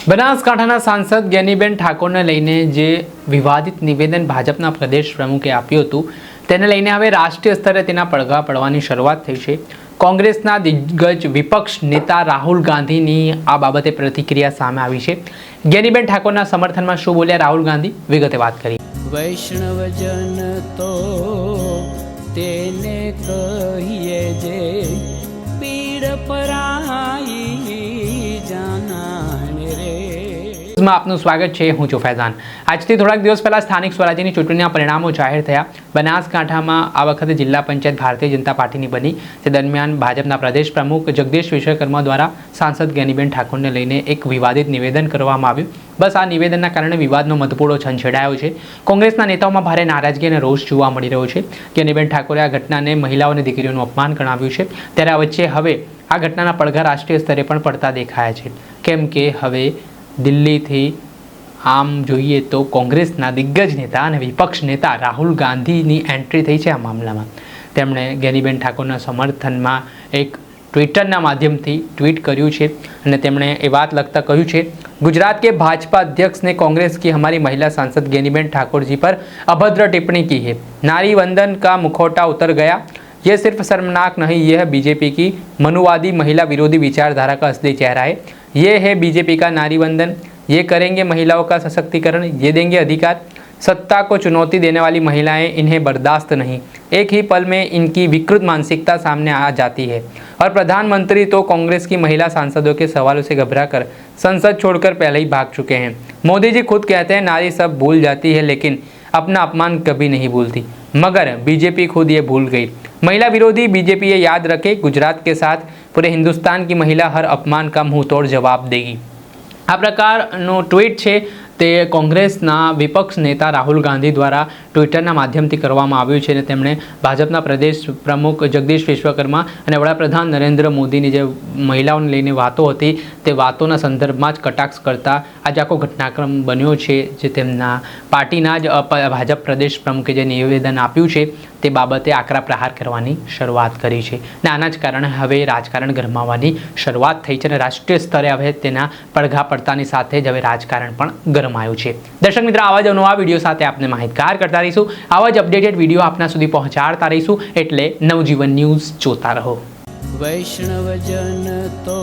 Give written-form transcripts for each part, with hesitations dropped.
બનાસકાંઠાના સાંસદ જ્ઞાનીબેન ઠાકોરને લઈને જે વિવાદિત નિવેદન ભાજપના પ્રદેશ પ્રમુખે આપ્યું હતું તેને લઈને હવે રાષ્ટ્રીય સ્તરે તેના પડઘા પડવાની શરૂઆત થઈ છે। કોંગ્રેસના દિગ્ગજ વિપક્ષ નેતા રાહુલ ગાંધીની આ બાબતે પ્રતિક્રિયા સામે આવી છે। જ્ઞાનીબેન ઠાકોરના સમર્થનમાં શું બોલ્યા રાહુલ ગાંધી, વિગતે વાત કરી। વૈષ્ણવજન તો તેને કહીએ જે પીડ પરાઈ જાનાને રે। આપનું સ્વાગત છે, હું છું ફૈઝાન। આજથી થોડાક દિવસ પહેલા સ્થાનિક સ્વરાજ્યની ચૂંટણીના પરિણામો જાહેર થયા। બનાસકાંઠામાં આ વખતે જિલ્લા પંચાયત ભારતીય જનતા પાર્ટીની બની। તે દરમિયાન ભાજપના પ્રદેશ પ્રમુખ જગદીશ વિશ્વકર્મા દ્વારા સાંસદ જ્ઞાનીબેન ઠાકોરને લઈને એક વિવાદિત નિવેદન કરવામાં આવ્યું। બસ આ નિવેદનના કારણે વિવાદનો મધપૂડો છંછેડાયો છે। કોંગ્રેસના નેતાઓમાં ભારે નારાજગી અને રોષ જોવા મળી રહ્યો છે। જ્ઞાનીબેન ઠાકોરે આ ઘટનાને મહિલાઓ અને દીકરીઓનું અપમાન ગણાવ્યું છે। ત્યારે આ વચ્ચે હવે આ ઘટનાના પડઘા રાષ્ટ્રીય સ્તરે પણ પડતા દેખાયા છે, કેમ કે હવે દિલ્હીથી આમ જોઈએ તો કોંગ્રેસના દિગ્ગજ નેતા અને વિપક્ષ નેતા રાહુલ ગાંધીની એન્ટ્રી થઈ છે આ મામલામાં। તેમણે જ્ઞાનીબેન ઠાકોરના સમર્થનમાં એક ટ્વિટરના માધ્યમથી ટ્વીટ કર્યું છે અને તેમણે એ વાત લખતા કહ્યું છે, गुजरात के भाजपा अध्यक्ष ने कांग्रेस की हमारी महिला सांसद ज्ञानीबेन ठाकुर जी पर अभद्र टिप्पणी की है। नारी वंदन का मुखौटा उतर गया। यह सिर्फ शर्मनाक नहीं, यह बीजेपी की मनुवादी महिला विरोधी विचारधारा का असली चेहरा है। ये है बीजेपी का नारी वंदन। ये करेंगे महिलाओं का सशक्तिकरण, ये देंगे अधिकार। सत्ता को चुनौती देने वाली महिलाएं इन्हें बर्दाश्त नहीं। एक ही पल में इनकी विकृत मानसिकता सामने आ जाती है और प्रधानमंत्री तो कांग्रेस की महिला सांसदों के सवालों से घबराकर संसद छोड़कर पहले ही भाग चुके हैं। मोदी जी खुद कहते हैं नारी सब भूल जाती है लेकिन अपना अपमान कभी नहीं भूलती, मगर बीजेपी खुद ये भूल गई। महिला विरोधी बीजेपी ये याद रखे, गुजरात के साथ पूरे हिंदुस्तान की महिला हर अपमान का मुँह तोड़ जवाब देगी। આ પ્રકારનો ટ્વીટ છે તે કોંગ્રેસના વિપક્ષ નેતા રાહુલ ગાંધી દ્વારા ટ્વિટરના માધ્યમથી કરવામાં આવ્યું છે અને તેમણે ભાજપના પ્રદેશ પ્રમુખ જગદીશ વિશ્વકર્મા અને વડાપ્રધાન નરેન્દ્ર મોદીની જે મહિલાઓને લઈને વાતો હતી તે વાતોના સંદર્ભમાં જ કટાક્ષ કરતા આજે આખો ઘટનાક્રમ બન્યો છે, જે તેમના પાર્ટીના જ ભાજપ પ્રદેશ પ્રમુખે જે નિવેદન આપ્યું છે તે બાબતે આકરા પ્રહાર કરવાની શરૂઆત કરી છે અને આના જ કારણે હવે રાજકારણ ગરમાવાની શરૂઆત થઈ છે અને રાષ્ટ્રીય સ્તરે હવે તેના પડઘા પડતાની સાથે જ હવે રાજકારણ પણ ગરમાયું છે। દર્શક મિત્રો, આવા જ નવા વિડીયો સાથે આપને માહિતગાર કરતા રહીશું। આવા જ અપડેટેડ વિડીયો આપના સુધી પહોંચાડતા રહીશું, એટલે નવજીવન ન્યૂઝ જોતા રહો। વૈષ્ણવજન તો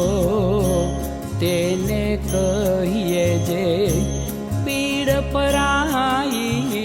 તેને કહીએ જે પીડ પરાઈ